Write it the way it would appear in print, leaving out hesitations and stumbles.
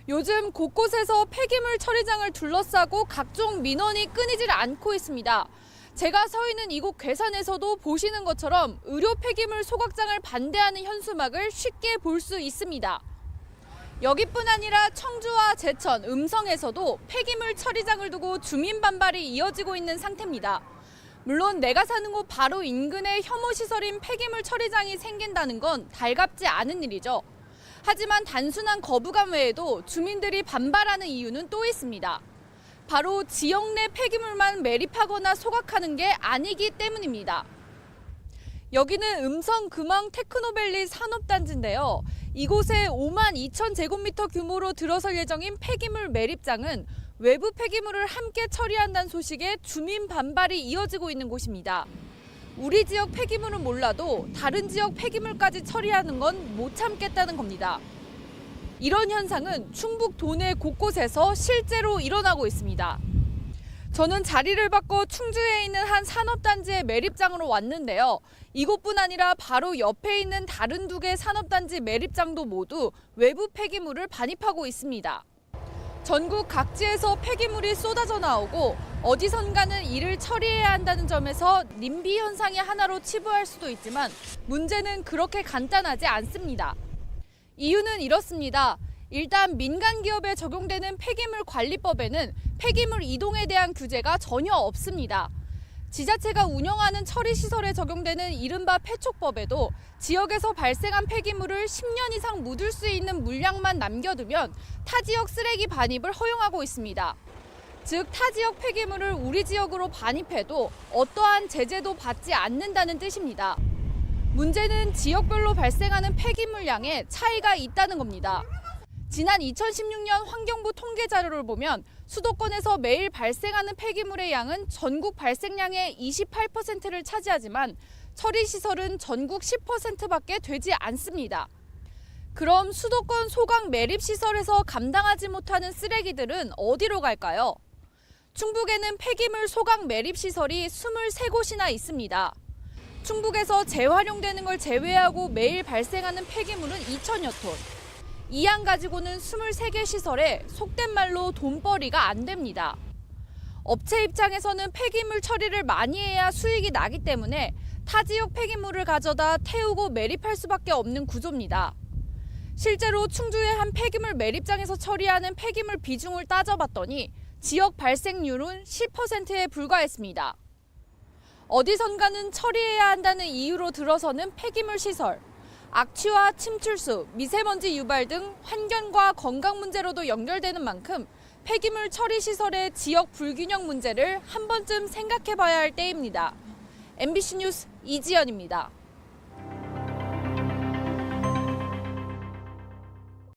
요즘 곳곳에서 폐기물 처리장을 둘러싸고 각종 민원이 끊이질 않고 있습니다. 제가 서 있는 이곳 괴산에서도 보시는 것처럼 의료 폐기물 소각장을 반대하는 현수막을 쉽게 볼 수 있습니다. 여기뿐 아니라 청주와 제천, 음성에서도 폐기물 처리장을 두고 주민 반발이 이어지고 있는 상태입니다. 물론 내가 사는 곳 바로 인근에 혐오시설인 폐기물 처리장이 생긴다는 건 달갑지 않은 일이죠. 하지만 단순한 거부감 외에도 주민들이 반발하는 이유는 또 있습니다. 바로 지역 내 폐기물만 매립하거나 소각하는 게 아니기 때문입니다. 여기는 음성 금왕 테크노밸리 산업단지인데요. 이곳에 5만 2천 제곱미터 규모로 들어설 예정인 폐기물 매립장은 외부 폐기물을 함께 처리한다는 소식에 주민 반발이 이어지고 있는 곳입니다. 우리 지역 폐기물은 몰라도 다른 지역 폐기물까지 처리하는 건 못 참겠다는 겁니다. 이런 현상은 충북 도내 곳곳에서 실제로 일어나고 있습니다. 저는 자리를 바꿔 충주에 있는 한 산업단지의 매립장으로 왔는데요. 이곳뿐 아니라 바로 옆에 있는 다른 2개 산업단지 매립장도 모두 외부 폐기물을 반입하고 있습니다. 전국 각지에서 폐기물이 쏟아져 나오고 어디선가는 이를 처리해야 한다는 점에서 님비 현상의 하나로 치부할 수도 있지만 문제는 그렇게 간단하지 않습니다. 이유는 이렇습니다. 일단 민간 기업에 적용되는 폐기물 관리법에는 폐기물 이동에 대한 규제가 전혀 없습니다. 지자체가 운영하는 처리시설에 적용되는 이른바 폐촉법에도 지역에서 발생한 폐기물을 10년 이상 묻을 수 있는 물량만 남겨두면 타 지역 쓰레기 반입을 허용하고 있습니다. 즉, 타 지역 폐기물을 우리 지역으로 반입해도 어떠한 제재도 받지 않는다는 뜻입니다. 문제는 지역별로 발생하는 폐기물량에 차이가 있다는 겁니다. 지난 2016년 환경부 통계 자료를 보면 수도권에서 매일 발생하는 폐기물의 양은 전국 발생량의 28%를 차지하지만 처리시설은 전국 10%밖에 되지 않습니다. 그럼 수도권 소각 매립시설에서 감당하지 못하는 쓰레기들은 어디로 갈까요? 충북에는 폐기물 소각 매립시설이 23곳이나 있습니다. 충북에서 재활용되는 걸 제외하고 매일 발생하는 폐기물은 2천여 톤. 이 양 가지고는 23개 시설에 속된 말로 돈벌이가 안 됩니다. 업체 입장에서는 폐기물 처리를 많이 해야 수익이 나기 때문에 타 지역 폐기물을 가져다 태우고 매립할 수밖에 없는 구조입니다. 실제로 충주의 한 폐기물 매립장에서 처리하는 폐기물 비중을 따져봤더니 지역 발생률은 10%에 불과했습니다. 어디선가는 처리해야 한다는 이유로 들어서는 폐기물 시설, 악취와 침출수, 미세먼지 유발 등 환경과 건강 문제로도 연결되는 만큼 폐기물 처리 시설의 지역 불균형 문제를 한 번쯤 생각해 봐야 할 때입니다. MBC 뉴스 이지연입니다.